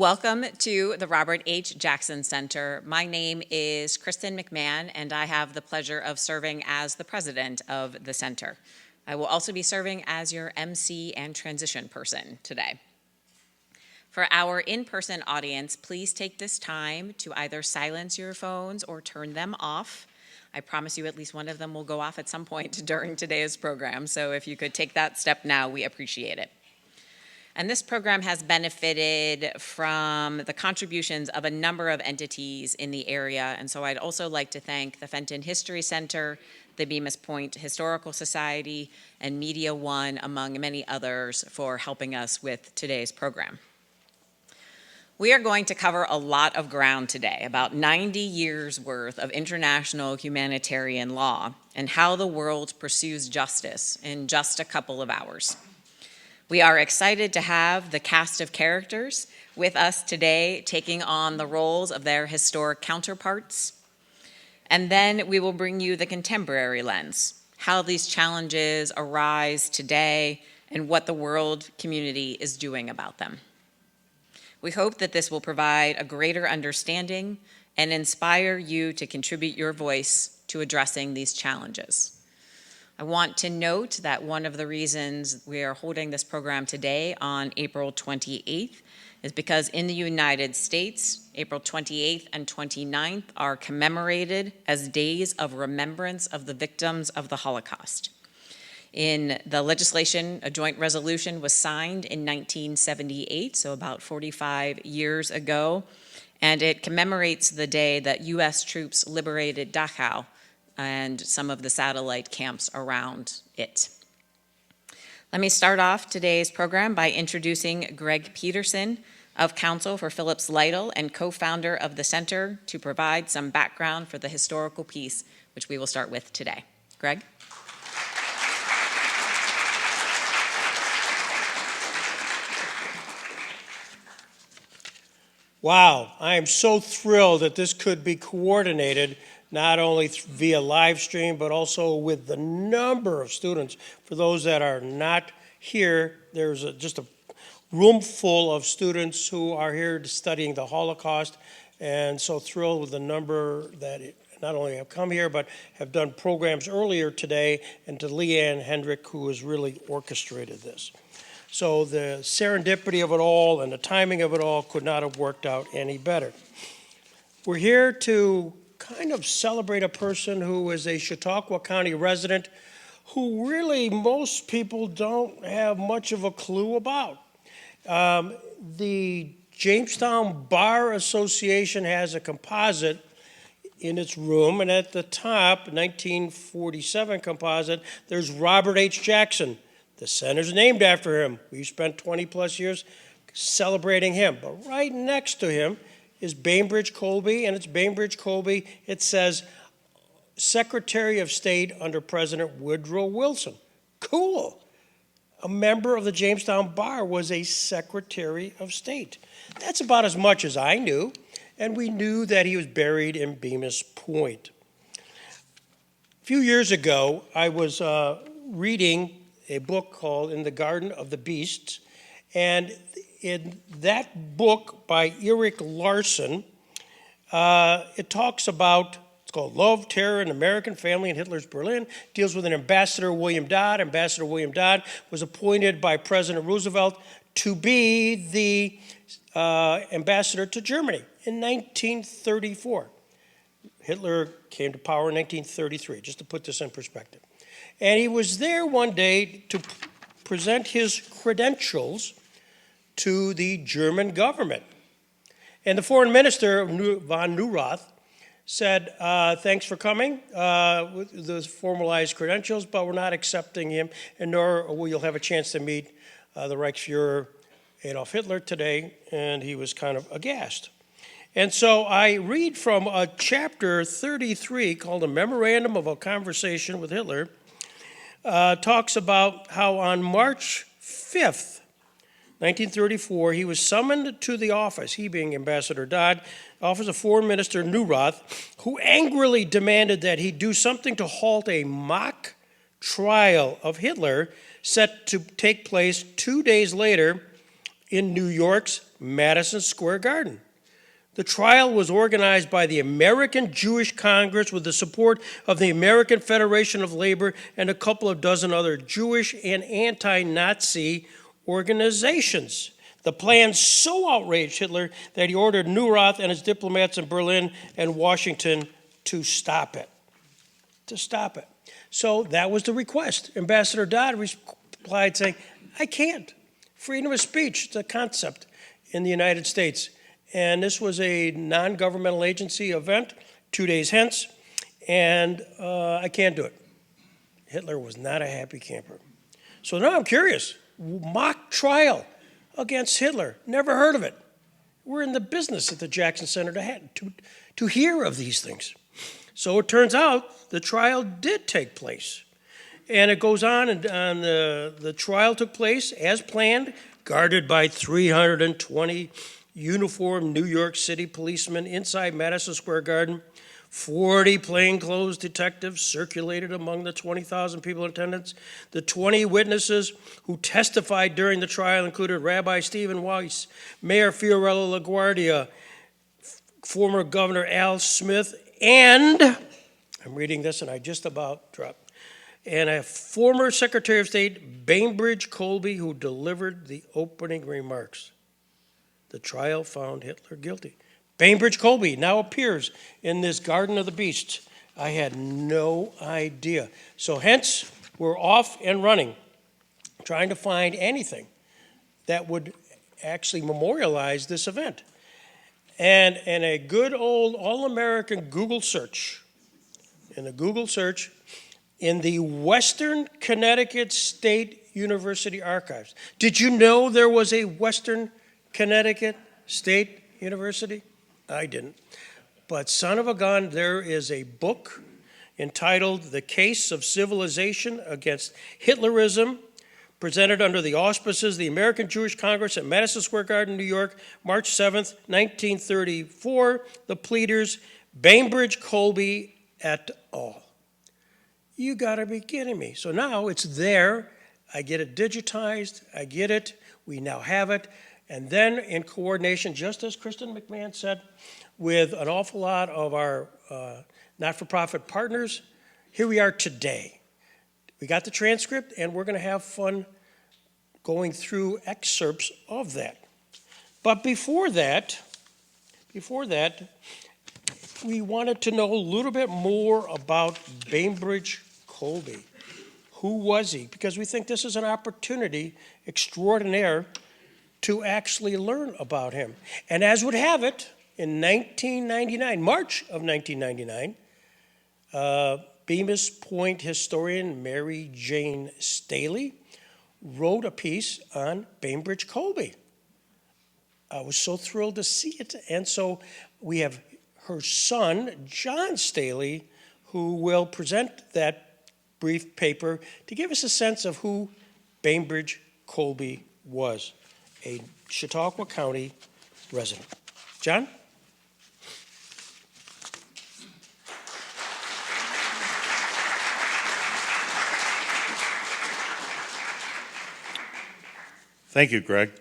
Welcome to the Robert H. Jackson Center. My name is Kristen McMahon, and I have the pleasure of serving as the president of the center. I will also be serving as your MC and transition person today. For our in-person audience, please take this time to either silence your phones or turn them off. I promise you at least one of them will go off at some point during today's program, so if you could take that step now, we appreciate it. And this program has benefited from the contributions of a number of entities in the area, and so I'd also like to thank the Fenton History Center, the Bemus Point Historical Society, and Media One, among many others, for helping us with today's program. We are going to cover a lot of ground today, about 90 years worth of international humanitarian law and how the world pursues justice in just a couple of hours. We are excited to have the cast of characters with us today taking on the roles of their historic counterparts. And then we will bring you the contemporary lens, how these challenges arise today and what the world community is doing about them. We hope that this will provide a greater understanding and inspire you to contribute your voice to addressing these challenges. I want to note that one of the reasons we are holding this program today on April 28th is because in the United States, April 28th and 29th are commemorated as days of remembrance of the victims of the Holocaust. In the legislation, a joint resolution was signed in 1978, so about 45 years ago, and it commemorates the day that U.S. troops liberated Dachau and some of the satellite camps around it. Let me start off today's program by introducing Greg Peterson of Counsel for Phillips Lytle and co-founder of the Center to provide some background for the historical piece, which we will start with today. Greg? Wow, I am so thrilled that this could be coordinated not only via live stream, but also with the number of students. For those that are not here, there's just a room full of students who are here studying the Holocaust, and so thrilled with the number that not only have come here, but have done programs earlier today, and to Leanne Hendrick, who has really orchestrated this. So the serendipity of it all and the timing of it all could not have worked out any better. We're here to kind of celebrate a person who is a Chautauqua County resident who really most people don't have much of a clue about. The Jamestown Bar Association has a composite in its room, and at the top, 1947 composite, there's Robert H. Jackson. The center's named after him. We've spent 20 plus years celebrating him. But right next to him is Bainbridge Colby, and it's Bainbridge Colby. It says, Secretary of State under President Woodrow Wilson. Cool. A member of the Jamestown Bar was a Secretary of State. That's about as much as I knew, and we knew that he was buried in Bemus Point. A few years ago, I was reading a book called In the Garden of the Beasts, and in that book by Erik Larson, it talks about, it's called Love, Terror, and American Family in Hitler's Berlin, deals with an Ambassador William Dodd. Ambassador William Dodd was appointed by President Roosevelt to be the ambassador to Germany in 1934. Hitler came to power in 1933, just to put this in perspective. And he was there one day to present his credentials to the German government. And the foreign minister, von Neurath, said, thanks for coming with the formalized credentials, but we're not accepting him, and nor will you have a chance to meet the Reichsfuhrer Adolf Hitler today. And he was kind of aghast. And so I read from chapter 33 called A Memorandum of a Conversation with Hitler. Talks about how on March 5th, 1934, he was summoned to the office, he being Ambassador Dodd, office of Foreign Minister Neurath, who angrily demanded that he do something to halt a mock trial of Hitler set to take place 2 days later in New York's Madison Square Garden. The trial was organized by the American Jewish Congress with the support of the American Federation of Labor and a couple of dozen other Jewish and anti-Nazi organizations. The plan so outraged Hitler that he ordered Neurath and his diplomats in Berlin and Washington to stop it. So that was the request. Ambassador Dodd replied saying, I can't. Freedom of speech, it's a concept in the United States. And this was a non-governmental agency event 2 days hence, and I can't do it. Hitler was not a happy camper. So now I'm curious, mock trial against Hitler, never heard of it. We're in the business at the Jackson Center to hear of these things. So it turns out the trial did take place. And it goes on, and the trial took place as planned, guarded by 320 uniformed New York City policemen inside Madison Square Garden. 40 plainclothes detectives circulated among the 20,000 people in attendance. The 20 witnesses who testified during the trial included Rabbi Stephen Weiss, Mayor Fiorello LaGuardia, former Governor Al Smith, and, I'm reading this and I just about dropped, and a former Secretary of State, Bainbridge Colby, who delivered the opening remarks. The trial found Hitler guilty. Bainbridge Colby now appears in this Garden of the Beasts. I had no idea. So hence, we're off and running, trying to find anything that would actually memorialize this event. And a good old all-American Google search, in the Western Connecticut State University archives. Did you know there was a Western Connecticut State University? I didn't. But son of a gun, there is a book entitled The Case of Civilization Against Hitlerism, presented under the auspices of the American Jewish Congress at Madison Square Garden, New York, March 7th, 1934. The pleaders, Bainbridge Colby et al. You gotta be kidding me. So now it's there. I get it digitized. I get it. We now have it. And then in coordination, just as Kristen McMahon said, with an awful lot of our not-for-profit partners, here we are today. We got the transcript, and we're going to have fun going through excerpts of that. But before that, we wanted to know a little bit more about Bainbridge Colby. Who was he? Because we think this is an opportunity extraordinaire to actually learn about him. And as would have it, in 1999, March of 1999, Bemus Point historian Mary Jane Staley wrote a piece on Bainbridge Colby. I was so thrilled to see it. And so we have her son, John Staley, who will present that brief paper to give us a sense of who Bainbridge Colby was, a Chautauqua County resident. John? Thank you, Greg.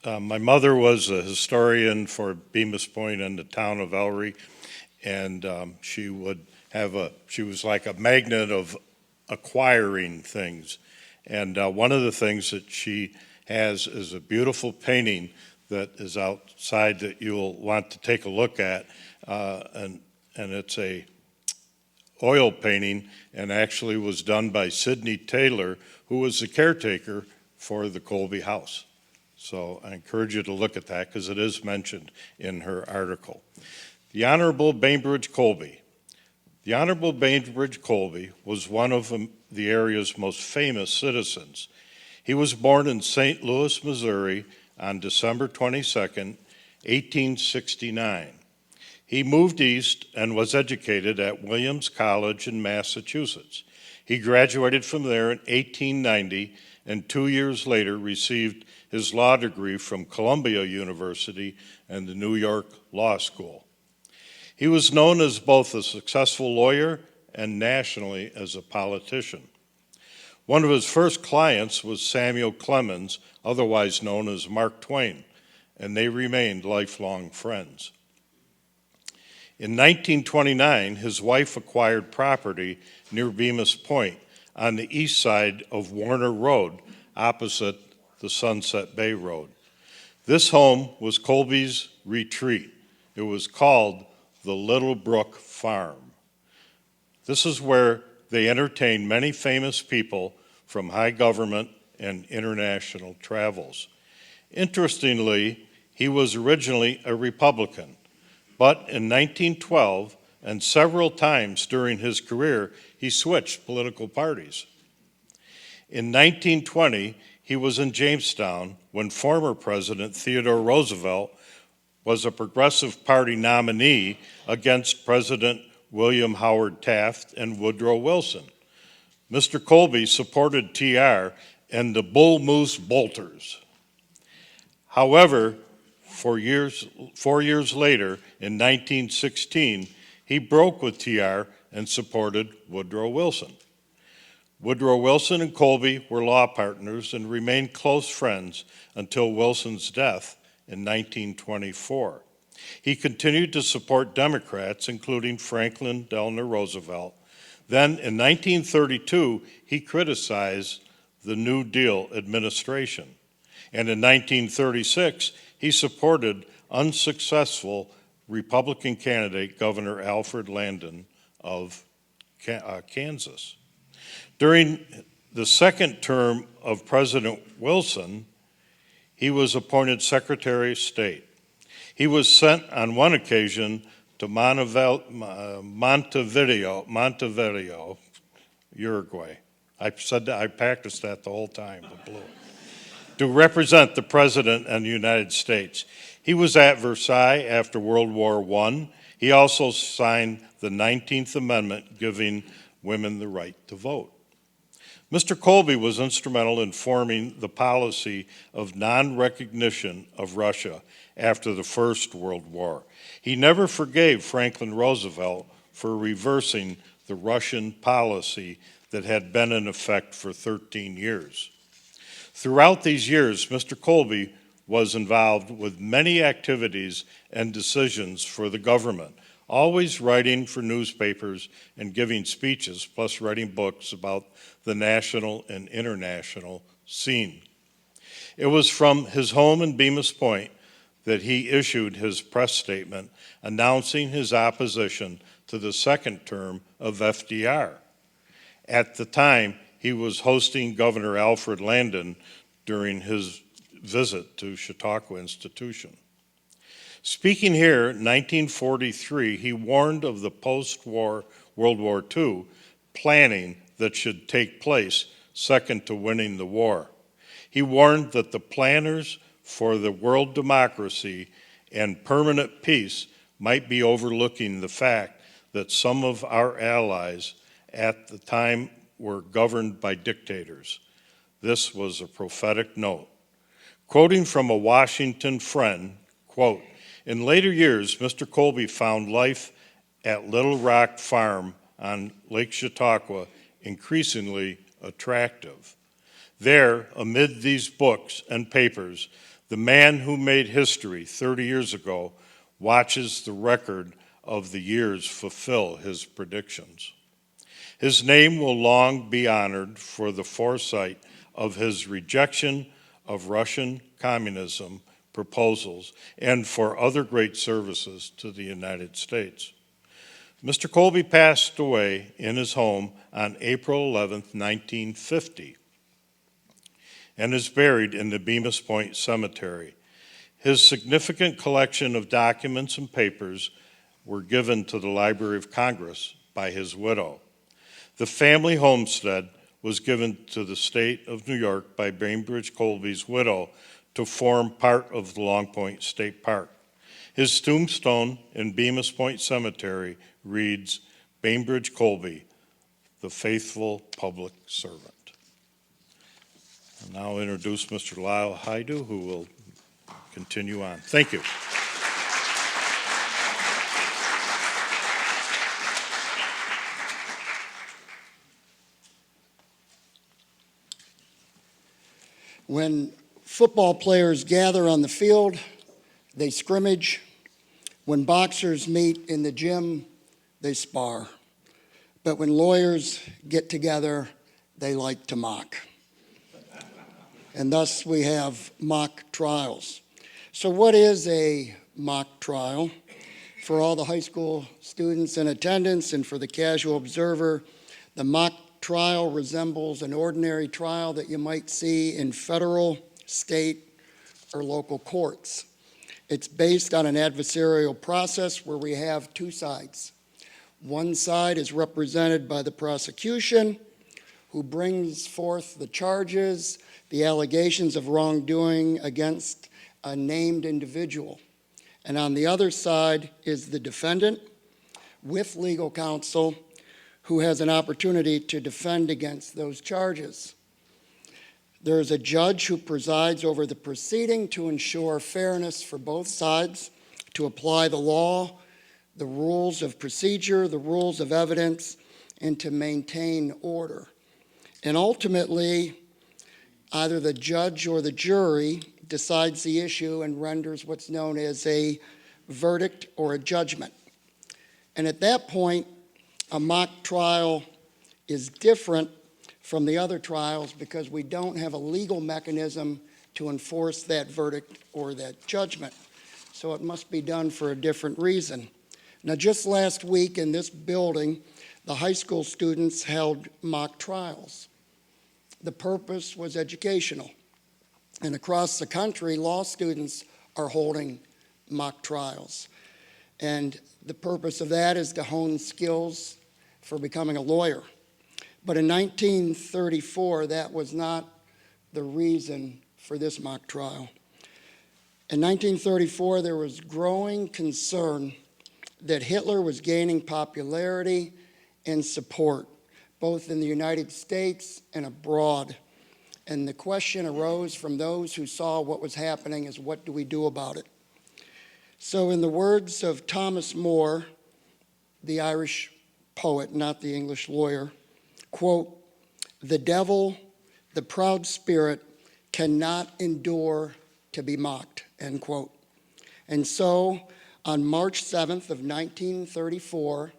My mother was a historian for Bemus Point and the town of Ellery, and she was like a magnet of acquiring things. And one of the things that she has is a beautiful painting that is outside that you'll want to take a look at, and it's a oil painting, and actually was done by Sidney Taylor, who was the caretaker for the Colby house. So I encourage you to look at that because it is mentioned in her article. The Honorable Bainbridge Colby. The Honorable Bainbridge Colby was one of the area's most famous citizens. He was born in St. Louis, Missouri on December 22nd, 1869. He moved east and was educated at Williams College in Massachusetts. He graduated from there in 1890 and 2 years later received his law degree from Columbia University and the New York Law School. He was known as both a successful lawyer and nationally as a politician. One of his first clients was Samuel Clemens, otherwise known as Mark Twain, and they remained lifelong friends. In 1929, his wife acquired property near Bemus Point on the east side of Warner Road, opposite the Sunset Bay Road. This home was Colby's retreat. It was called the Little Brook Farm. This is where they entertained many famous people from high government and international travels. Interestingly, he was originally a Republican, but in 1912 and several times during his career, he switched political parties. In 1920, he was in Jamestown when former President Theodore Roosevelt was a Progressive Party nominee against President William Howard Taft and Woodrow Wilson. Mr. Colby supported TR and the Bull Moose Bolters. However, 4 years later, in 1916, he broke with TR and supported Woodrow Wilson. Woodrow Wilson and Colby were law partners and remained close friends until Wilson's death in 1924. He continued to support Democrats, including Franklin Delano Roosevelt. Then, in 1932, he criticized the New Deal administration. And in 1936, he supported unsuccessful Republican candidate Governor Alfred Landon of Kansas. During the second term of President Wilson, he was appointed Secretary of State. He was sent on one occasion to Montevideo, Uruguay. I practiced that the whole time, but blew it. To represent the President and the United States. He was at Versailles after World War I. He also signed the 19th Amendment giving women the right to vote. Mr. Colby was instrumental in forming the policy of non-recognition of Russia after the First World War. He never forgave Franklin Roosevelt for reversing the Russian policy that had been in effect for 13 years. Throughout these years, Mr. Colby was involved with many activities and decisions for the government, always writing for newspapers and giving speeches, plus writing books about the national and international scene. It was from his home in Bemus Point that he issued his press statement announcing his opposition to the second term of FDR. At the time, he was hosting Governor Alfred Landon during his visit to Chautauqua Institution. Speaking here in 1943, he warned of the post-war World War II planning that should take place second to winning the war. He warned that the planners for the world democracy and permanent peace might be overlooking the fact that some of our allies at the time were governed by dictators. This was a prophetic note. Quoting from a Washington friend, quote, "In later years, Mr. Colby found life at Little Rock Farm on Lake Chautauqua increasingly attractive. There, amid these books and papers, the man who made history 30 years ago watches the record of the years fulfill his predictions. His name will long be honored for the foresight of his rejection of Russian communism proposals and for other great services to the United States." Mr. Colby passed away in his home on April 11, 1950, and is buried in the Bemus Point Cemetery. His significant collection of documents and papers were given to the Library of Congress by his widow. The family homestead was given to the state of New York by Bainbridge Colby's widow to form part of the Long Point State Park. His tombstone in Bemus Point Cemetery reads, "Bainbridge Colby, the faithful public servant." I'll now introduce Mr. Lyle Haidu, who will continue on. Thank you. When football players gather on the field, they scrimmage. When boxers meet in the gym, they spar. But when lawyers get together, they like to mock. And thus we have mock trials. So what is a mock trial? For all the high school students in attendance and for the casual observer, the mock trial resembles an ordinary trial that you might see in federal, state, or local courts. It's based on an adversarial process where we have two sides. One side is represented by the prosecution, who brings forth the charges, the allegations of wrongdoing against a named individual. And on the other side is the defendant with legal counsel who has an opportunity to defend against those charges. There is a judge who presides over the proceeding to ensure fairness for both sides, to apply the law, the rules of procedure, the rules of evidence, and to maintain order. And ultimately, either the judge or the jury decides the issue and renders what's known as a verdict or a judgment. And at that point, a mock trial is different from the other trials because we don't have a legal mechanism to enforce that verdict or that judgment. So it must be done for a different reason. Now, just last week in this building, the high school students held mock trials. The purpose was educational. And across the country, law students are holding mock trials. And the purpose of that is to hone skills for becoming a lawyer. But in 1934, that was not the reason for this mock trial. In 1934, there was growing concern that Hitler was gaining popularity and support, both in the United States and abroad. And the question arose from those who saw what was happening is, what do we do about it? So in the words of Thomas More, the Irish poet, not the English lawyer, quote, "The devil, the proud spirit, cannot endure to be mocked," end quote. And so on March 7th of 1934,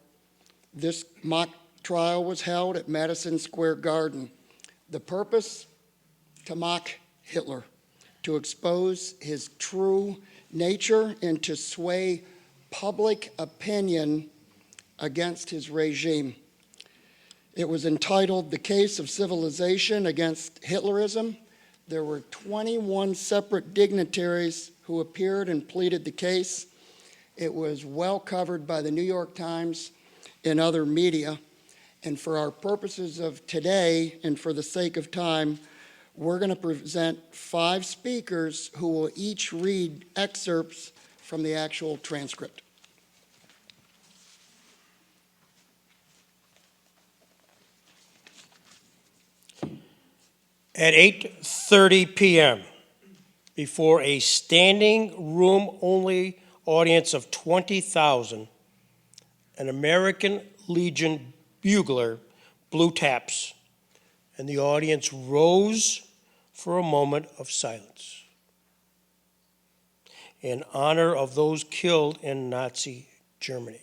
this mock trial was held at Madison Square Garden. The purpose? To mock Hitler, to expose his true nature and to sway public opinion against his regime. It was entitled "The Case of Civilization Against Hitlerism." There were 21 separate dignitaries who appeared and pleaded the case. It was well covered by the New York Times and other media. And for our purposes of today and for the sake of time, we're going to present 5 speakers who will each read excerpts from the actual transcript. At 8:30 p.m., before a standing room only audience of 20,000, an American Legion bugler blew taps, and the audience rose for a moment of silence in honor of those killed in Nazi Germany.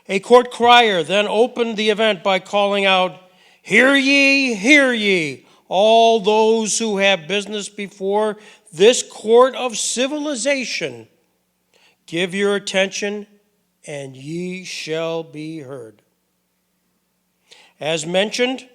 A court crier then opened the event by calling out, hear ye, all those who have business before this court of civilization. Give your attention, and ye shall be heard." As mentioned,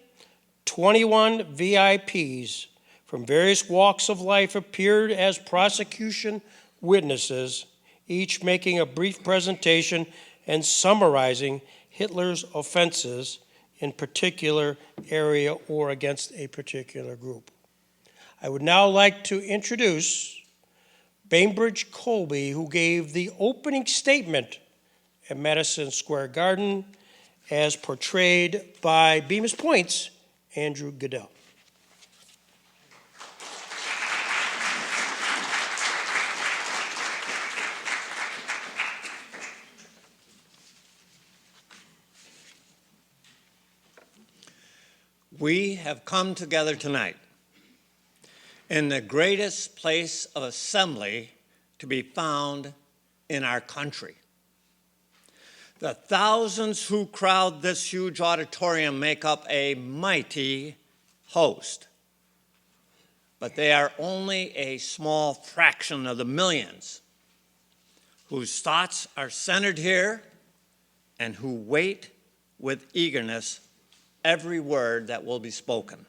21 VIPs from various walks of life appeared as prosecution witnesses, each making a brief presentation and summarizing Hitler's offenses in particular area or against a particular group. I would now like to introduce Bainbridge Colby, who gave the opening statement at Madison Square Garden as portrayed by Bemus Point's Andrew Goodell. We have come together tonight in the greatest place of assembly to be found in our country. The thousands who crowd this huge auditorium make up a mighty host, but they are only a small fraction of the millions whose thoughts are centered here and who wait with eagerness every word that will be spoken.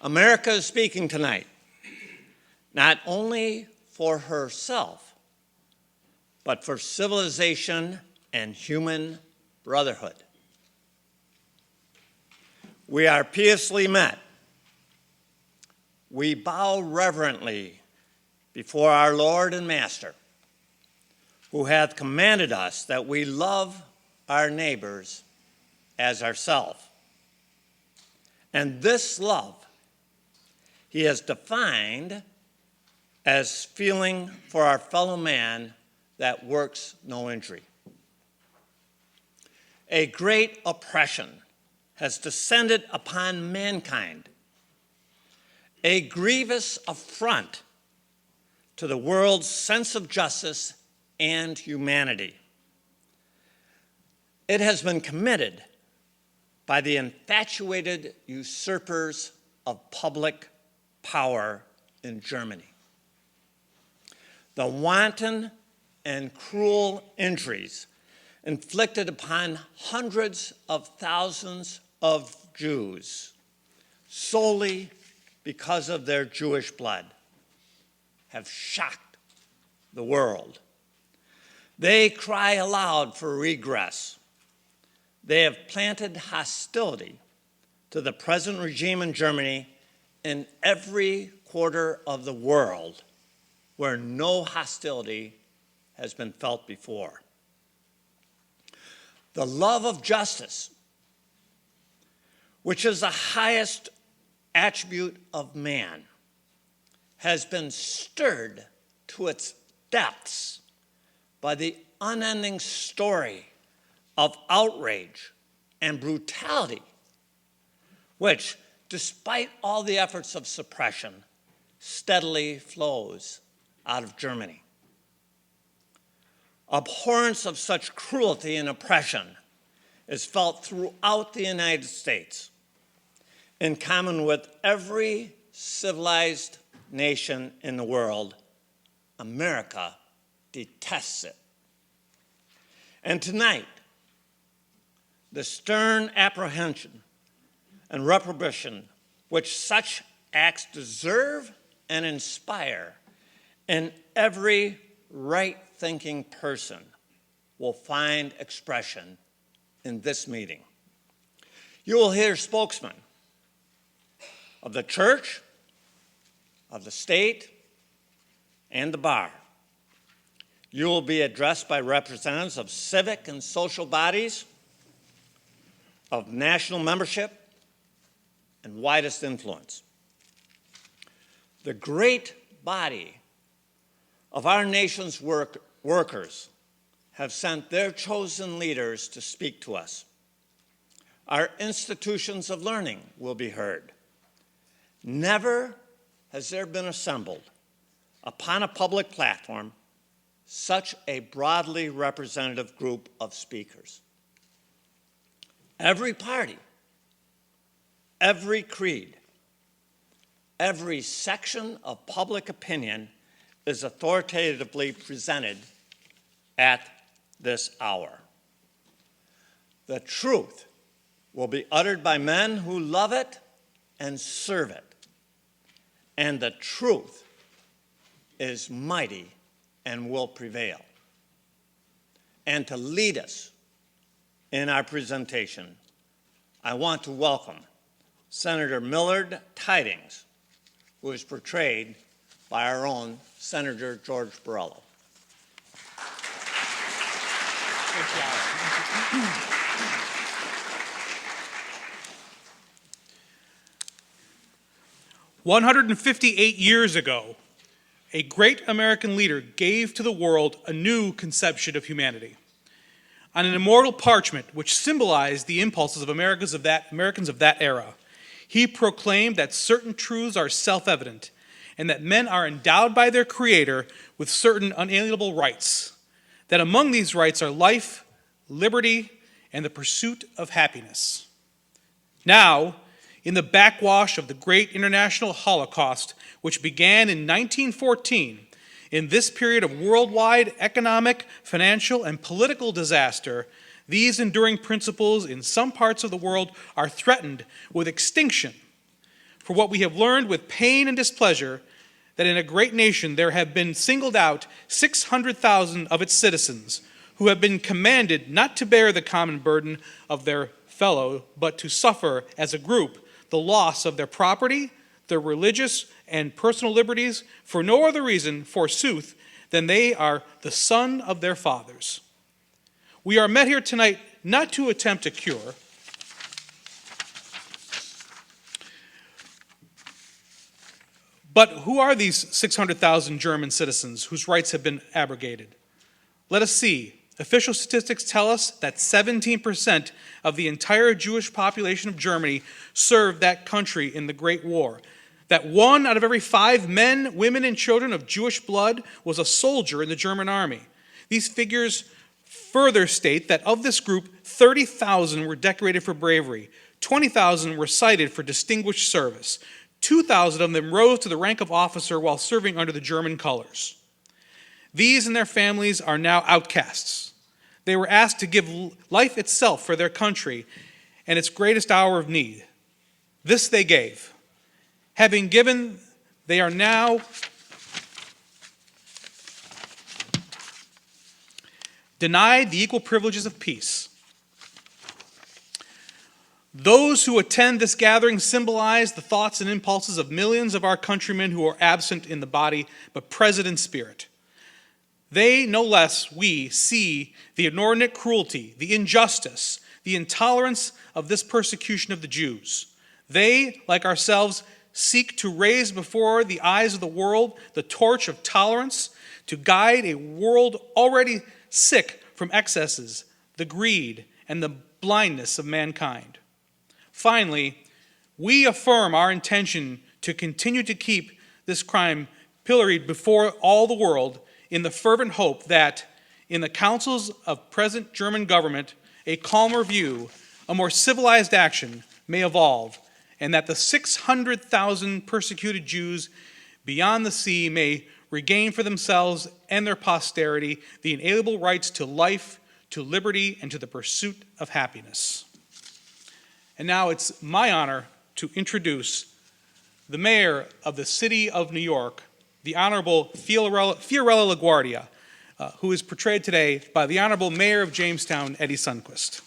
America is speaking tonight, not only for herself, but for civilization and human brotherhood. We are piously met. We bow reverently before our Lord and Master, who hath commanded us that we love our neighbors as ourselves. And this love he has defined as feeling for our fellow man that works no injury. A great oppression has descended upon mankind, a grievous affront to the world's sense of justice and humanity. It has been committed by the infatuated usurpers of public power in Germany. The wanton and cruel injuries inflicted upon hundreds of thousands of Jews solely because of their Jewish blood have shocked the world. They cry aloud for regress. They have planted hostility to the present regime in Germany in every quarter of the world where no hostility has been felt before. The love of justice, which is the highest attribute of man, has been stirred to its depths by the unending story of outrage and brutality, which, despite all the efforts of suppression, steadily flows out of Germany. Abhorrence of such cruelty and oppression is felt throughout the United States, in common with every civilized nation in the world. America detests it. And tonight, the stern apprehension and reprobation which such acts deserve and inspire in every right-thinking person will find expression in this meeting. You will hear spokesmen of the church, of the state, and the bar. You will be addressed by representatives of civic and social bodies, of national membership, and widest influence. The great body of our nation's workers have sent their chosen leaders to speak to us. Our institutions of learning will be heard. Never has there been assembled upon a public platform such a broadly representative group of speakers. Every party, every creed, every section of public opinion is authoritatively presented at this hour. The truth will be uttered by men who love it and serve it. And the truth is mighty and will prevail. And to lead us in our presentation, I want to welcome Senator Millard Tydings, who is portrayed by our own Senator George Borrello. Good job. 158 years ago, a great American leader gave to the world a new conception of humanity. On an immortal parchment which symbolized the impulses of Americans of that era, he proclaimed that certain truths are self-evident and that men are endowed by their Creator with certain unalienable rights, that among these rights are life, liberty, and the pursuit of happiness. Now, in the backwash of the great international Holocaust, which began in 1914, in this period of worldwide economic, financial, and political disaster, these enduring principles in some parts of the world are threatened with extinction. For what we have learned with pain and displeasure, that in a great nation there have been singled out 600,000 of its citizens who have been commanded not to bear the common burden of their fellow, but to suffer as a group the loss of their property, their religious and personal liberties, for no other reason, forsooth, than they are the son of their fathers. We are met here tonight not to attempt a cure, but who are these 600,000 German citizens whose rights have been abrogated? Let us see. Official statistics tell us that 17% of the entire Jewish population of Germany served that country in the Great War. That 1 out of every 5 men, women, and children of Jewish blood was a soldier in the German army. These figures further state that of this group, 30,000 were decorated for bravery, 20,000 were cited for distinguished service, 2,000 of them rose to the rank of officer while serving under the German colors. These and their families are now outcasts. They were asked to give life itself for their country and its greatest hour of need. This they gave. Having given, they are now denied the equal privileges of peace. Those who attend this gathering symbolize the thoughts and impulses of millions of our countrymen who are absent in the body but present in spirit. They, no less, we, see the inordinate cruelty, the injustice, the intolerance of this persecution of the Jews. They, like ourselves, seek to raise before the eyes of the world the torch of tolerance to guide a world already sick from excesses, the greed, and the blindness of mankind. Finally, we affirm our intention to continue to keep this crime pilloried before all the world in the fervent hope that, in the councils of present German government, a calmer view, a more civilized action may evolve, and that the 600,000 persecuted Jews beyond the sea may regain for themselves and their posterity the inalienable rights to life, to liberty, and to the pursuit of happiness. And now it's my honor to introduce the mayor of the city of New York, the Honorable Fiorella LaGuardia, who is portrayed today by the Honorable Mayor of Jamestown, Eddie Sundquist.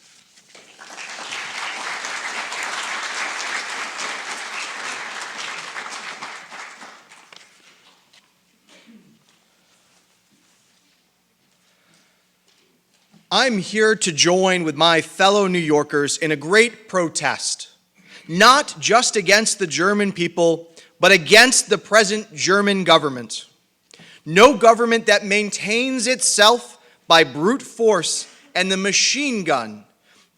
I'm here to join with my fellow New Yorkers in a great protest, not just against the German people, but against the present German government. No government that maintains itself by brute force and the machine gun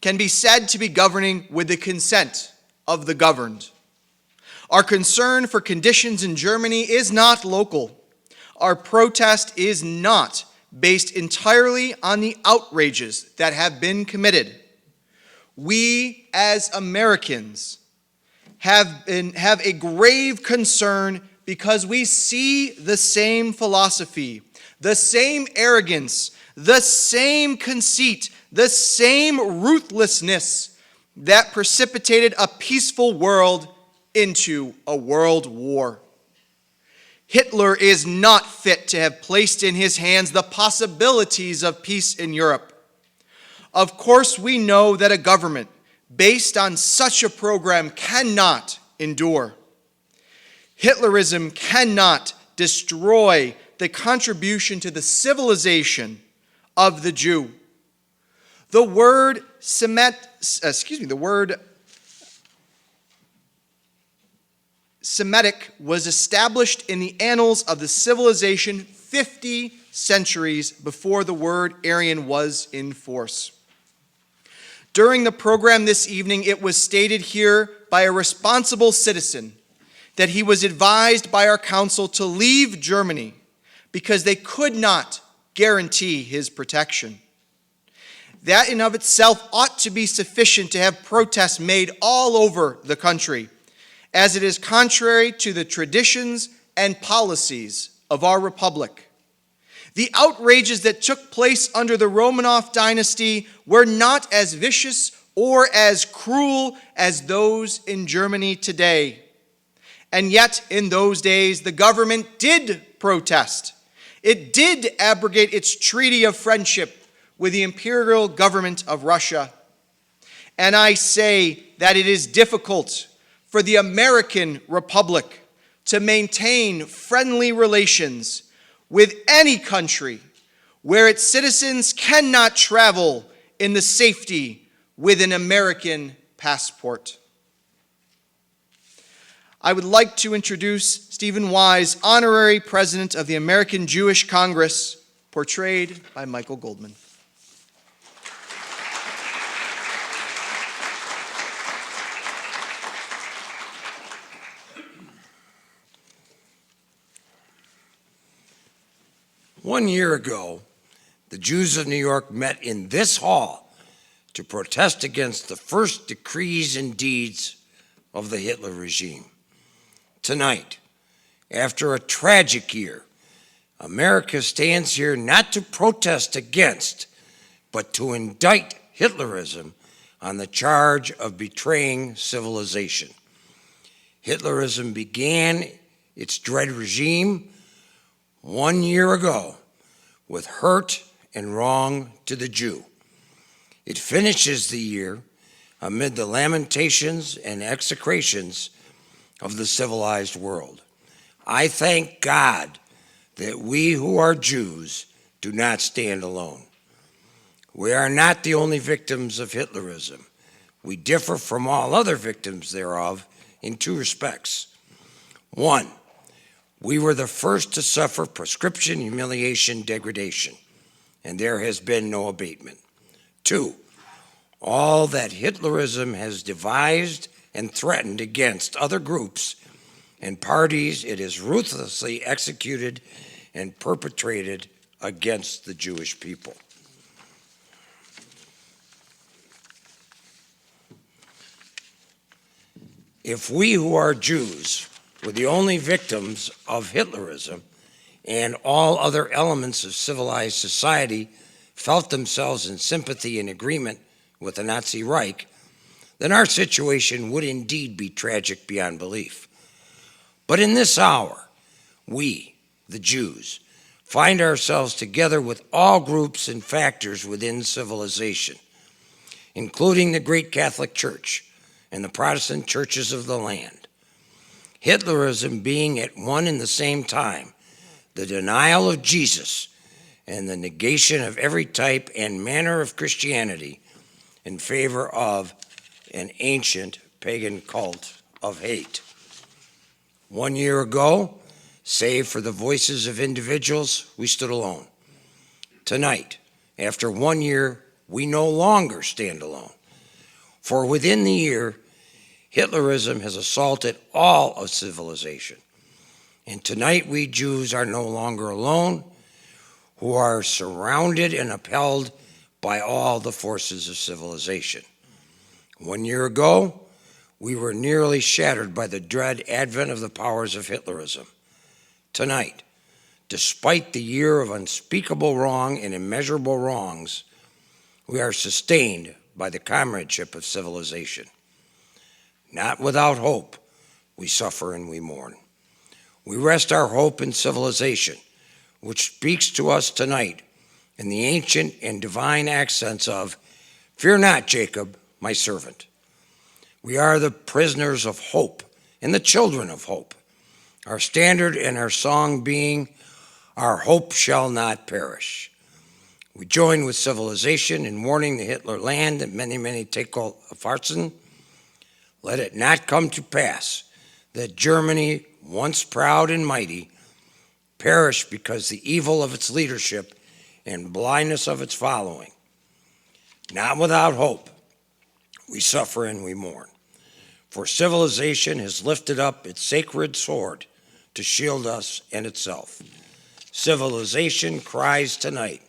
can be said to be governing with the consent of the governed. Our concern for conditions in Germany is not local. Our protest is not based entirely on the outrages that have been committed. We, as Americans, have a grave concern because we see the same philosophy, the same arrogance, the same conceit, the same ruthlessness that precipitated a peaceful world into a world war. Hitler is not fit to have placed in his hands the possibilities of peace in Europe. Of course, we know that a government based on such a program cannot endure. Hitlerism cannot destroy the contribution to the civilization of the Jew. The word Semitic was established in the annals of the civilization 50 centuries before the word Aryan was in force. During the program this evening, it was stated here by by a responsible citizen that he was advised by our council to leave Germany because they could not guarantee his protection. That in of itself ought to be sufficient to have protests made all over the country, as it is contrary to the traditions and policies of our republic. The outrages that took place under the Romanov dynasty were not as vicious or as cruel as those in Germany today. And yet, in those days, the government did protest. It did abrogate its treaty of friendship with the imperial government of Russia. And I say that it is difficult for the American Republic to maintain friendly relations with any country where its citizens cannot travel in the safety with an American passport. I would like to introduce Stephen Wise, Honorary President of the American Jewish Congress, portrayed by Michael Goldman. One year ago, the Jews of New York met in this hall to protest against the first decrees and deeds of the Hitler regime. Tonight, after a tragic year, America stands here not to protest against, but to indict Hitlerism on the charge of betraying civilization. Hitlerism began its dread regime 1 year ago with hurt and wrong to the Jew. It finishes the year amid the lamentations and execrations of the civilized world. I thank God that we who are Jews do not stand alone. We are not the only victims of Hitlerism. We differ from all other victims thereof in two respects. One, we were the first to suffer proscription, humiliation, degradation, and there has been no abatement. Two, all that Hitlerism has devised and threatened against other groups and parties, it has ruthlessly executed and perpetrated against the Jewish people. If we who are Jews were the only victims of Hitlerism and all other elements of civilized society felt themselves in sympathy and agreement with the Nazi Reich, then our situation would indeed be tragic beyond belief. But in this hour, we, the Jews, find ourselves together with all groups and factors within civilization, including the great Catholic Church and the Protestant churches of the land. Hitlerism being at one and the same time the denial of Jesus and the negation of every type and manner of Christianity in favor of an ancient pagan cult of hate. 1 year ago, save for the voices of individuals, we stood alone. Tonight, after 1 year, we no longer stand alone. For within the year, Hitlerism has assaulted all of civilization. And tonight we Jews are no longer alone, who are surrounded and upheld by all the forces of civilization. 1 year ago, we were nearly shattered by the dread advent of the powers of Hitlerism. Tonight, despite the year of unspeakable wrong and immeasurable wrongs, we are sustained by the comradeship of civilization. Not without hope, we suffer and we mourn. We rest our hope in civilization, which speaks to us tonight in the ancient and divine accents of, "Fear not, Jacob, my servant." We are the prisoners of hope and the children of hope, our standard and our song being, "Our hope shall not perish." We join with civilization in warning the Hitler land that many Tekel Farsen. Let it not come to pass that Germany, once proud and mighty, perish because the evil of its leadership and blindness of its following. Not without hope, we suffer and we mourn. For civilization has lifted up its sacred sword to shield us and itself. Civilization cries tonight,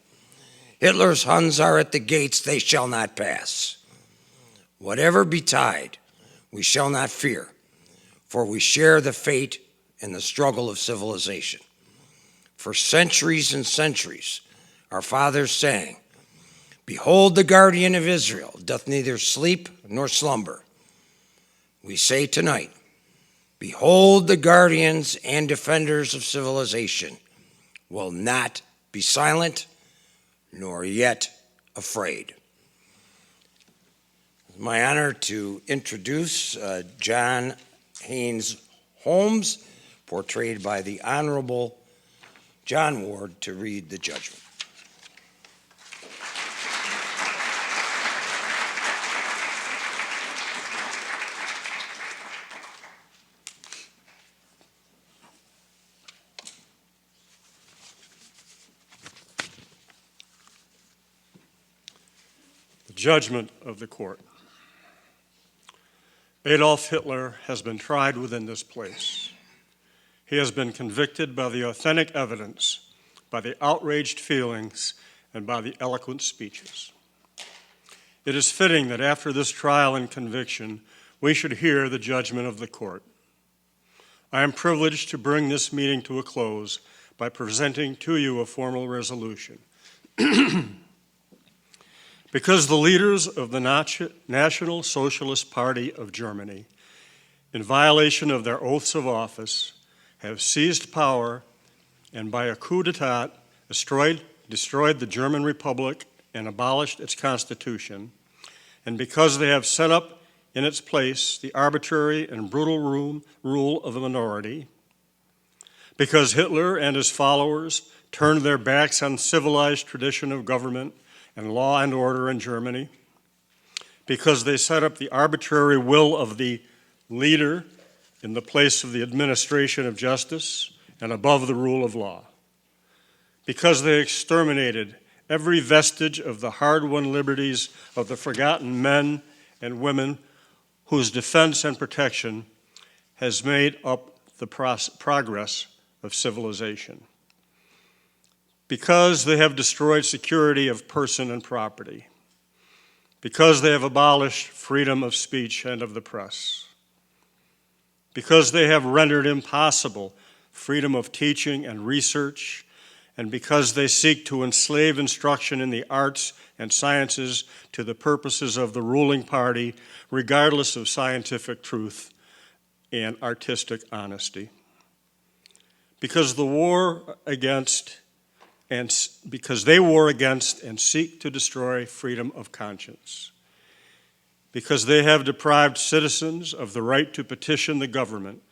Hitler's Huns are at the gates, they shall not pass. Whatever betide, we shall not fear, for we share the fate and the struggle of civilization. For centuries and centuries, our fathers sang, behold, the guardian of Israel doth neither sleep nor slumber. We say tonight, behold, the guardians and defenders of civilization will not be silent nor yet afraid. It's my honor to introduce John Haynes Holmes, portrayed by the Honorable John Ward, to read the judgment. Judgment of the court. Adolf Hitler has been tried within this place. He has been convicted by the authentic evidence, by the outraged feelings, and by the eloquent speeches. It is fitting that after this trial and conviction, we should hear the judgment of the court. I am privileged to bring this meeting to a close by presenting to you a formal resolution. Because the leaders of the National Socialist Party of Germany, in violation of their oaths of office, have seized power and by a coup d'etat destroyed the German Republic and abolished its constitution, and because they have set up in its place the arbitrary and brutal rule of a minority, because Hitler and his followers turned their backs on civilized tradition of government and law and order in Germany, because they set up the arbitrary will of the leader in the place of the administration of justice and above the rule of law, because they exterminated every vestige of the hard-won liberties of the forgotten men and women whose defense and protection has made up the progress of civilization, because they have destroyed security of person and property, because they have abolished freedom of speech and of the press, because they have rendered impossible freedom of teaching and research, and because they seek to enslave instruction in the arts and sciences to the purposes of the ruling party, regardless of scientific truth and artistic honesty. Because they war against and seek to destroy freedom of conscience, because they have deprived citizens of the right to petition the government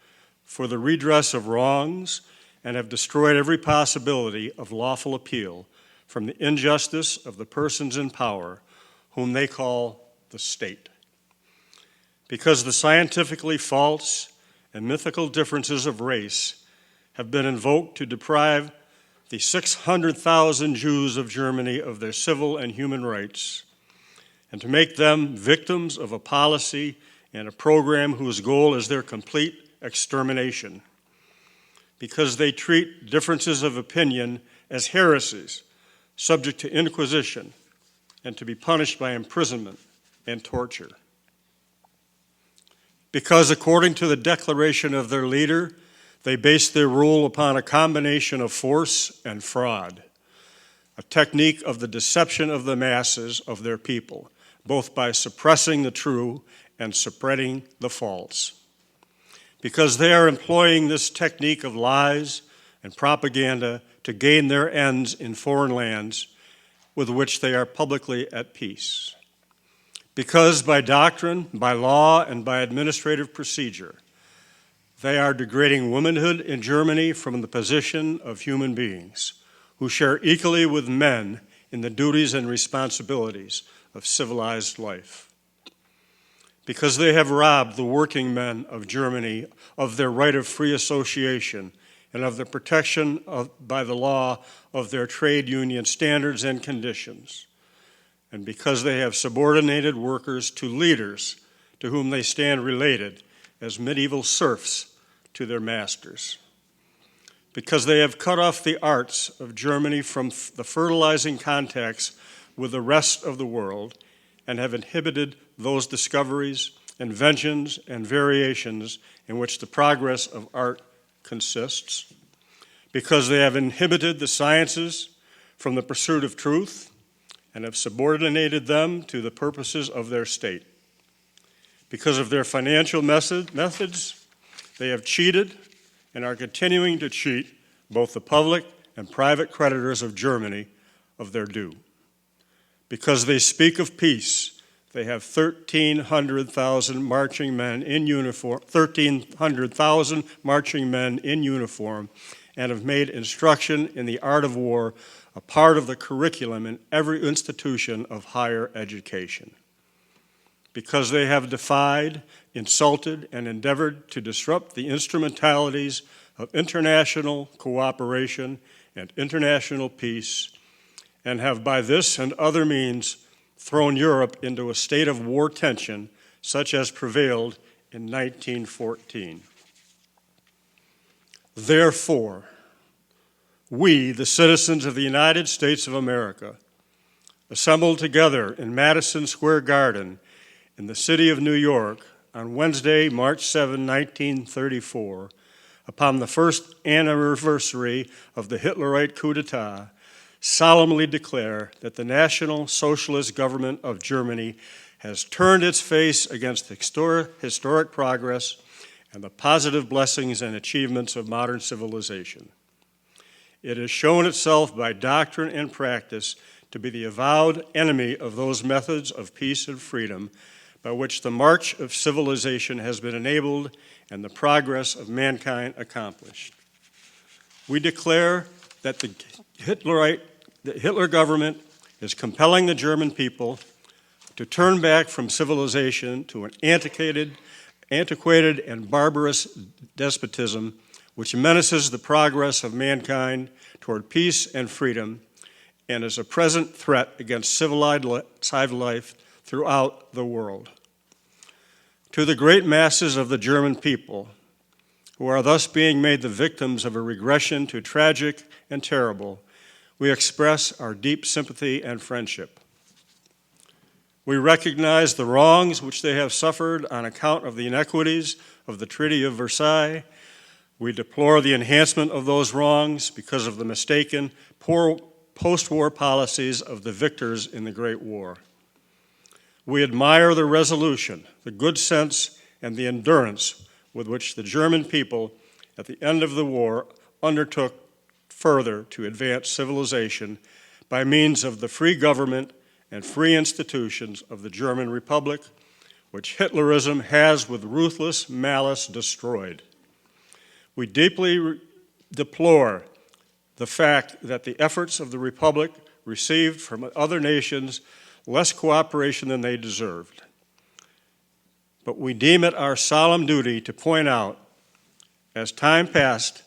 for the redress of wrongs and have destroyed every possibility of lawful appeal from the injustice of the persons in power whom they call the state. Because the scientifically false and mythical differences of race have been invoked to deprive the 600,000 Jews of Germany of their civil and human rights, and to make them victims of a policy and a program whose goal is their complete extermination, because they treat differences of opinion as heresies, subject to inquisition, and to be punished by imprisonment and torture. Because according to the declaration of their leader, they base their rule upon a combination of force and fraud, a technique of the deception of the masses of their people, both by suppressing the true and spreading the false. Because they are employing this technique of lies and propaganda to gain their ends in foreign lands with which they are publicly at peace. Because by doctrine, by law, and by administrative procedure, they are degrading womanhood in Germany from the position of human beings who share equally with men in the duties and responsibilities of civilized life. Because they have robbed the working men of Germany of their right of free association and of the protection by the law of their trade union standards and conditions. And because they have subordinated workers to leaders to whom they stand related as medieval serfs to their masters. Because they have cut off the arts of Germany from the fertilizing contacts with the rest of the world and have inhibited those discoveries, inventions, and variations in which the progress of art consists. Because they have inhibited the sciences from the pursuit of truth and have subordinated them to the purposes of their state. Because of their financial methods, they have cheated and are continuing to cheat both the public and private creditors of Germany of their due. Because they speak of peace, they have 1,300,000 marching men in uniform, 1,300,000 marching men in uniform, and have made instruction in the art of war a part of the curriculum in every institution of higher education. Because they have defied, insulted, and endeavored to disrupt the instrumentalities of international cooperation and international peace, and have by this and other means thrown Europe into a state of war tension such as prevailed in 1914. Therefore, we, the citizens of the United States of America, assembled together in Madison Square Garden in the city of New York on Wednesday, March 7, 1934, upon the first anniversary of the Hitlerite coup d'etat, solemnly declare that the National Socialist Government of Germany has turned its face against historic progress and the positive blessings and achievements of modern civilization. It has shown itself by doctrine and practice to be the avowed enemy of those methods of peace and freedom by which the march of civilization has been enabled and the progress of mankind accomplished. We declare that the Hitler government is compelling the German people to turn back from civilization to an antiquated and barbarous despotism which menaces the progress of mankind toward peace and freedom and is a present threat against civilized life throughout the world. To the great masses of the German people, who are thus being made the victims of a regression to tragic and terrible, we express our deep sympathy and friendship. We recognize the wrongs which they have suffered on account of the inequities of the Treaty of Versailles. We deplore the enhancement of those wrongs because of the mistaken, poor post-war policies of the victors in the Great War. We admire the resolution, the good sense, and the endurance with which the German people at the end of the war undertook further to advance civilization by means of the free government and free institutions of the German Republic, which Hitlerism has with ruthless malice destroyed. We deeply deplore the fact that the efforts of the Republic received from other nations less cooperation than they deserved. But we deem it our solemn duty to point out, as time passed,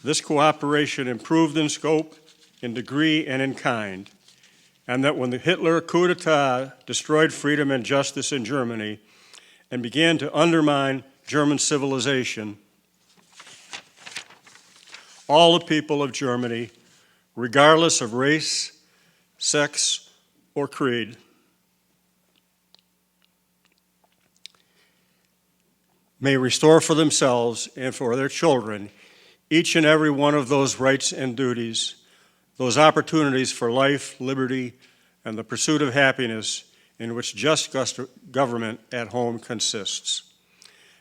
this cooperation improved in scope, in degree, and in kind, and that when the Hitler coup d'etat destroyed freedom and justice in Germany and began to undermine German civilization, all the people of Germany, regardless of race, sex, or creed, may restore for themselves and for their children each and every one of those rights and duties, those opportunities for life, liberty, and the pursuit of happiness in which just government at home consists,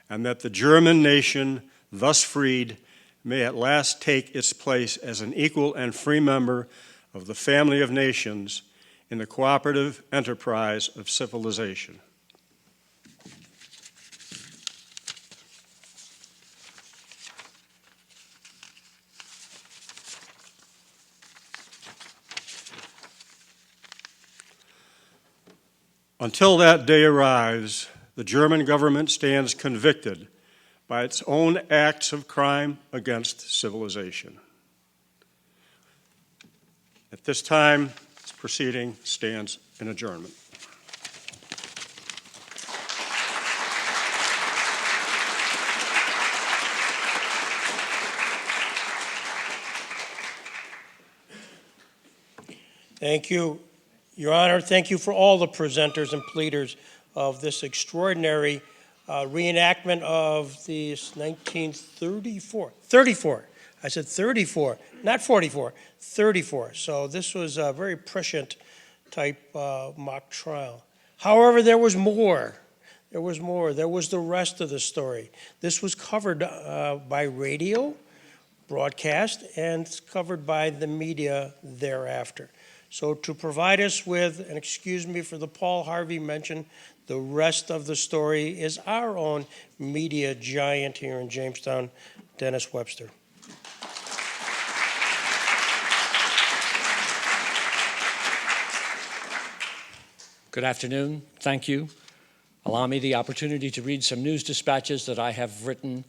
and that the German nation, thus freed, may at last take its place as an equal and free member of the family of nations in the cooperative enterprise of civilization. Until that day arrives, the German government stands convicted by its own acts of crime against civilization. At this time, this proceeding stands in adjournment. Thank you, Your Honor. Thank you for all the presenters and pleaders of this extraordinary reenactment of this 34. I said 34, not 44, 34. So this was a very prescient type mock trial. However, there was more. There was more. There was the rest of the story. This was covered by radio, broadcast, and covered by the media thereafter. So to provide us with, and excuse me for the Paul Harvey mention, the rest of the story is our own media giant here in Jamestown, Dennis Webster. Good afternoon. Thank you. Allow me the opportunity to read some news dispatches that I have written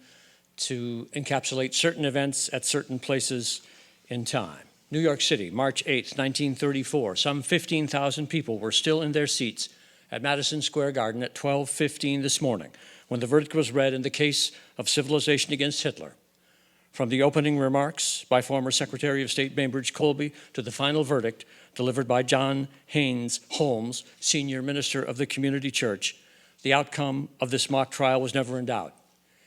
to encapsulate certain events at certain places in time. New York City, March 8, 1934. Some 15,000 people were still in their seats at Madison Square Garden at 12:15 this morning when the verdict was read in the case of civilization against Hitler. From the opening remarks by former Secretary of State Bainbridge Colby to the final verdict delivered by John Haynes Holmes, Senior Minister of the Community Church, the outcome of this mock trial was never in doubt.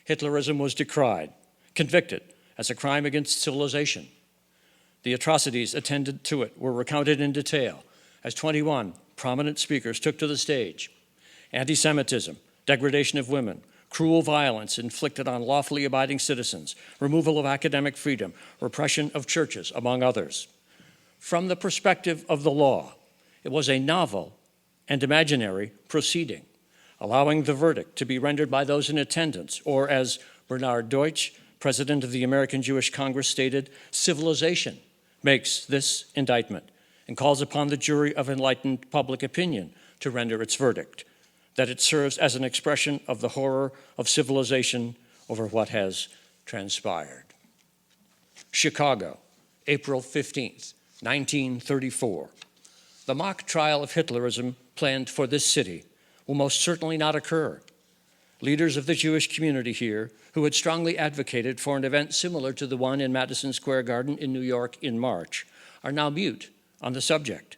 Hitlerism was decried, convicted as a crime against civilization. The atrocities attendant to it were recounted in detail as 21 prominent speakers took to the stage. Anti-Semitism, degradation of women, cruel violence inflicted on lawfully abiding citizens, removal of academic freedom, repression of churches, among others. From the perspective of the law, it was a novel and imaginary proceeding, allowing the verdict to be rendered by those in attendance, or as Bernard Deutsch, president of the American Jewish Congress, stated, civilization makes this indictment and calls upon the jury of enlightened public opinion to render its verdict, that it serves as an expression of the horror of civilization over what has transpired. Chicago, April 15th, 1934. The mock trial of Hitlerism planned for this city will most certainly not occur. Leaders of the Jewish community here, who had strongly advocated for an event similar to the one in Madison Square Garden in New York in March, are now mute on the subject.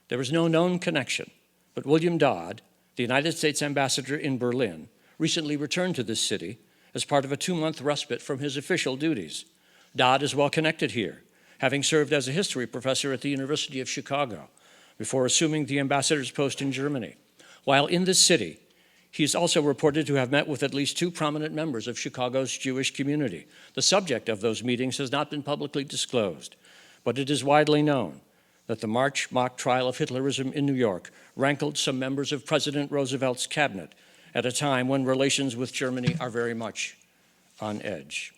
There is no known connection, but William Dodd, the United States ambassador in Berlin, recently returned to this city as part of a 2-month respite from his official duties. Dodd is well connected here, having served as a history professor at the University of Chicago before assuming the ambassador's post in Germany. While in this city, he is also reported to have met with at least 2 prominent members of Chicago's Jewish community. The subject of those meetings has not been publicly disclosed, but it is widely known that the March mock trial of Hitlerism in New York rankled some members of President Roosevelt's cabinet at a time when relations with Germany are very much on edge.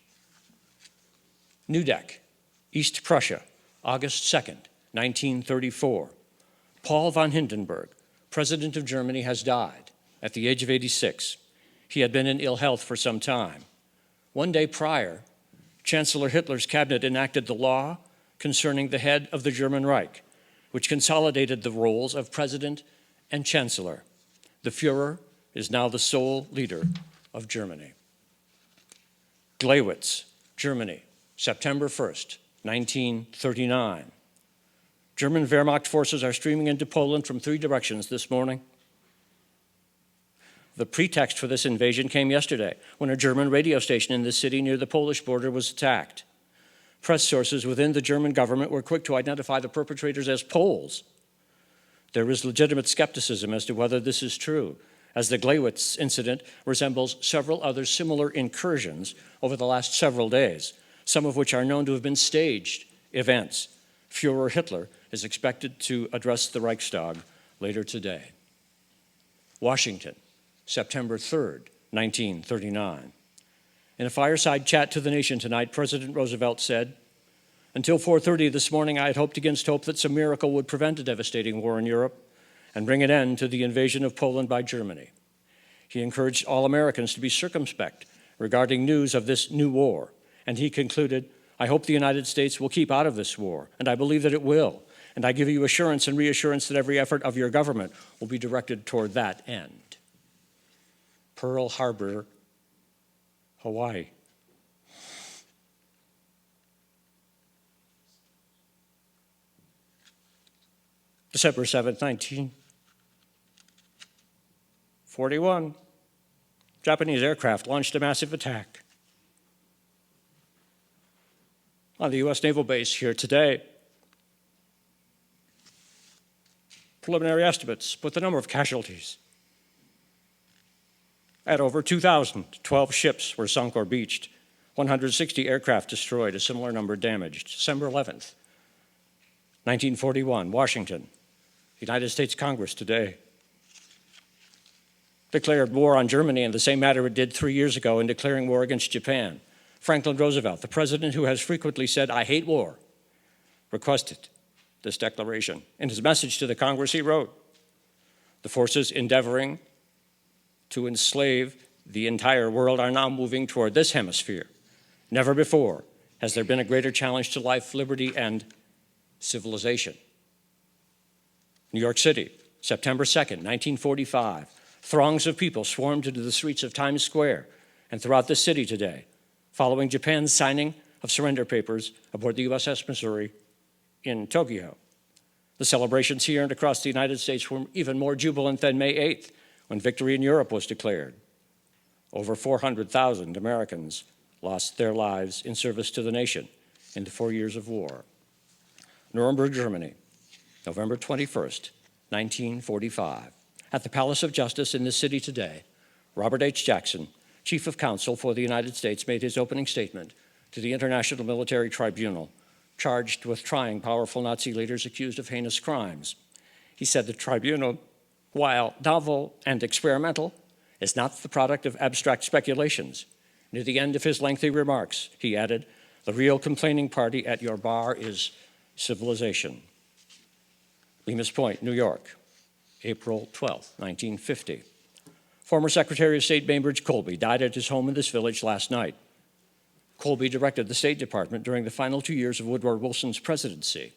Neudeck, East Prussia, August 2nd, 1934. Paul von Hindenburg, President of Germany, has died at the age of 86. He had been in ill health for some time. One day prior, Chancellor Hitler's cabinet enacted the law concerning the head of the German Reich, which consolidated the roles of president and chancellor. The Führer is now the sole leader of Germany. Gleiwitz, Germany, September 1st, 1939. German Wehrmacht forces are streaming into Poland from 3 directions this morning. The pretext for this invasion came yesterday when a German radio station in the city near the Polish border was attacked. Press sources within the German government were quick to identify the perpetrators as Poles. There is legitimate skepticism as to whether this is true, as the Gleiwitz incident resembles several other similar incursions over the last several days, some of which are known to have been staged events. Führer Hitler is expected to address the Reichstag later today. Washington, September 3rd, 1939. In a fireside chat to the nation tonight, President Roosevelt said, "Until 4:30 this morning, I had hoped against hope that some miracle would prevent a devastating war in Europe and bring an end to the invasion of Poland by Germany." He encouraged all Americans to be circumspect regarding news of this new war, and he concluded, "I hope the United States will keep out of this war, and I believe that it will, and I give you assurance and reassurance that every effort of your government will be directed toward that end." Pearl Harbor, Hawaii. December 7, 1941, Japanese aircraft launched a massive attack on the U.S. Naval Base here today. Preliminary estimates put the number of casualties at over 2,000. 12 ships were sunk or beached, 160 aircraft destroyed, a similar number damaged. December 11th, 1941, Washington, United States Congress today declared war on Germany in the same manner it did 3 years ago in declaring war against Japan. Franklin Roosevelt, the president who has frequently said, "I hate war," requested this declaration. In his message to the Congress, he wrote, "The forces endeavoring to enslave the entire world are now moving toward this hemisphere. Never before has there been a greater challenge to life, liberty, and civilization." New York City, September 2nd, 1945. Throngs of people swarmed into the streets of Times Square and throughout the city today, following Japan's signing of surrender papers aboard the USS Missouri in Tokyo. The celebrations here and across the United States were even more jubilant than May 8th, when victory in Europe was declared. Over 400,000 Americans lost their lives in service to the nation in the 4 years of war. Nuremberg, Germany, November 21st, 1945. At the Palace of Justice in this city today, Robert H. Jackson, Chief of Counsel for the United States, made his opening statement to the International Military Tribunal, charged with trying powerful Nazi leaders accused of heinous crimes. He said the tribunal, while novel and experimental, is not the product of abstract speculations. Near the end of his lengthy remarks, he added, "The real complaining party at your bar is civilization." Bemus Point, New York, April 12, 1950. Former Secretary of State Bainbridge Colby died at his home in this village last night. Colby directed the State Department during the final 2 years of Woodrow Wilson's presidency.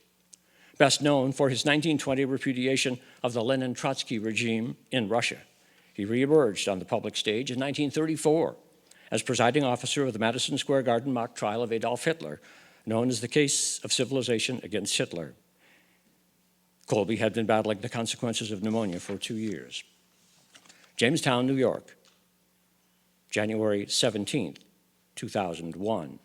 Best known for his 1920 repudiation of the Lenin-Trotsky regime in Russia, he reemerged on the public stage in 1934 as presiding officer of the Madison Square Garden mock trial of Adolf Hitler, known as the case of civilization against Hitler. Colby had been battling the consequences of pneumonia for 2 years. Jamestown, New York, January 17, 2001.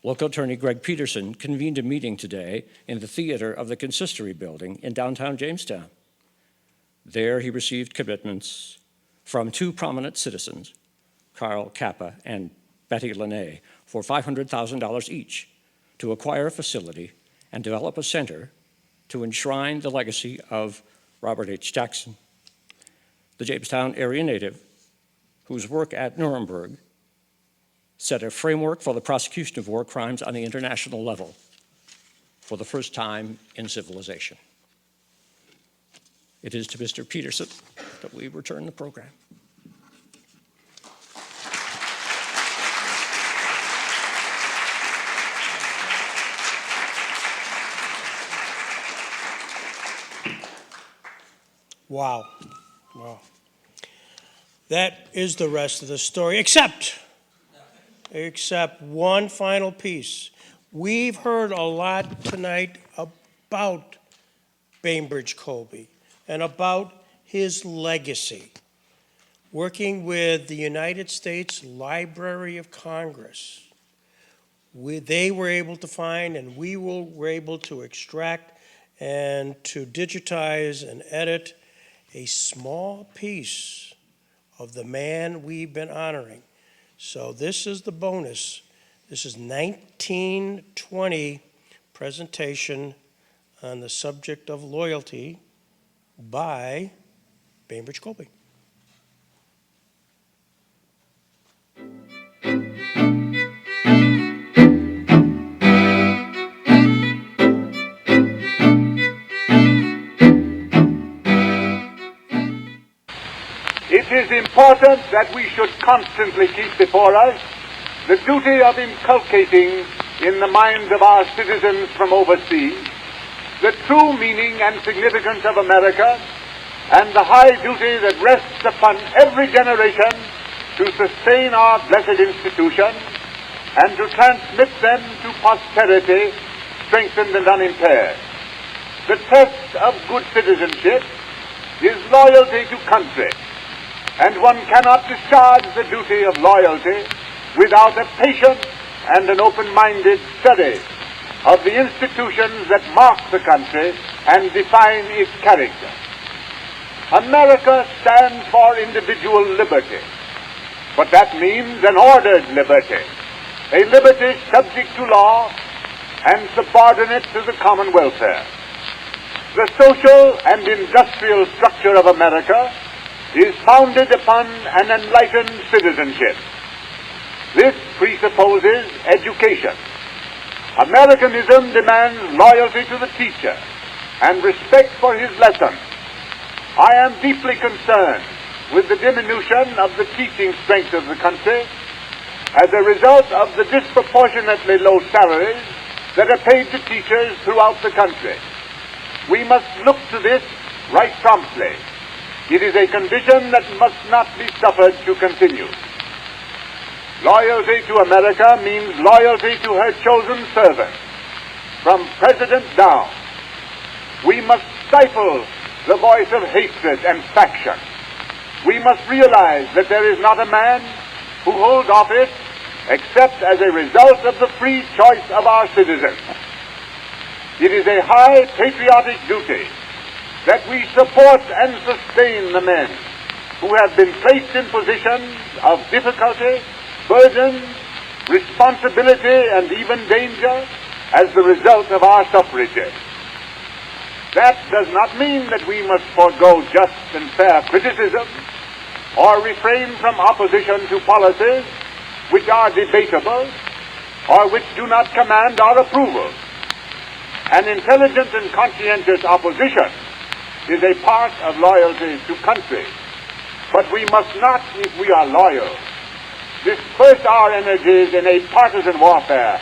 Local attorney Greg Peterson convened a meeting today in the theater of the Consistory Building in downtown Jamestown. There he received commitments from 2 prominent citizens, Carl Kappa and Betty Lene, for $500,000 each to acquire a facility and develop a center to enshrine the legacy of Robert H. Jackson, the Jamestown area native whose work at Nuremberg set a framework for the prosecution of war crimes on the international level for the first time in civilization. It is to Mr. Peterson that we return the program. Wow. Wow. That is the rest of the story, except one final piece. We've heard a lot tonight about Bainbridge Colby and about his legacy. Working with the United States Library of Congress, they were able to find and we were able to extract and to digitize and edit a small piece of the man we've been honoring. So this is the bonus. This is 1920 presentation on the subject of loyalty by Bainbridge Colby. It is important that we should constantly keep before us the duty of inculcating in the minds of our citizens from overseas the true meaning and significance of America and the high duty that rests upon every generation to sustain our blessed institution and to transmit them to posterity strengthened and unimpaired. The test of good citizenship is loyalty to country, and one cannot discharge the duty of loyalty without a patient and an open-minded study of the institutions that mark the country and define its character. America stands for individual liberty, but that means an ordered liberty, a liberty subject to law and subordinate to the common welfare. The social and industrial structure of America is founded upon an enlightened citizenship. This presupposes education. Americanism demands loyalty to the teacher and respect for his lessons. I am deeply concerned with the diminution of the teaching strength of the country as a result of the disproportionately low salaries that are paid to teachers throughout the country. We must look to this right promptly. It is a condition that must not be suffered to continue. Loyalty to America means loyalty to her chosen servants, from president down. We must stifle the voice of hatred and faction. We must realize that there is not a man who holds office except as a result of the free choice of our citizens. It is a high patriotic duty that we support and sustain the men who have been placed in positions of difficulty, burden, responsibility, and even danger as the result of our suffrages. That does not mean that we must forego just and fair criticism or refrain from opposition to policies which are debatable or which do not command our approval. An intelligent and conscientious opposition is a part of loyalty to country, but we must not, if we are loyal, disperse our energies in a partisan warfare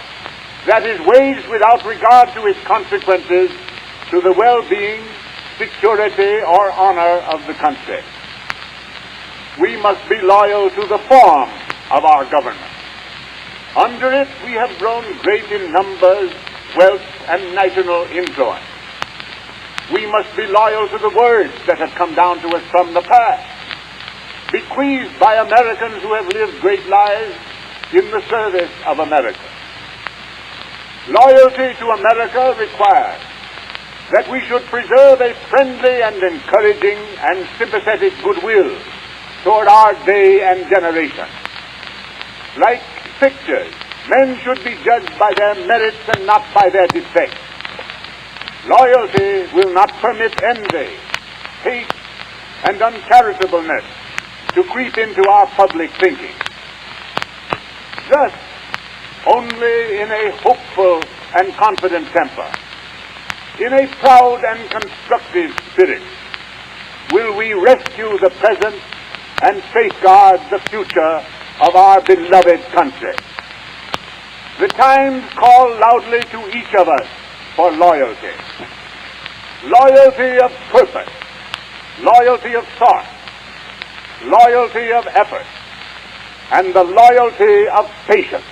that is waged without regard to its consequences to the well-being, security, or honor of the country. We must be loyal to the form of our government. Under it, we have grown great in numbers, wealth, and national influence. We must be loyal to the words that have come down to us from the past, bequeathed by Americans who have lived great lives in the service of America. Loyalty to America requires that we should preserve a friendly and encouraging and sympathetic goodwill toward our day and generation. Like pictures, men should be judged by their merits and not by their defects. Loyalty will not permit envy, hate, and uncharitableness to creep into our public thinking. Thus, only in a hopeful and confident temper, in a proud and constructive spirit, will we rescue the present and safeguard the future of our beloved country. The times call loudly to each of us for loyalty. Loyalty of purpose, loyalty of thought, loyalty of effort, and the loyalty of patience.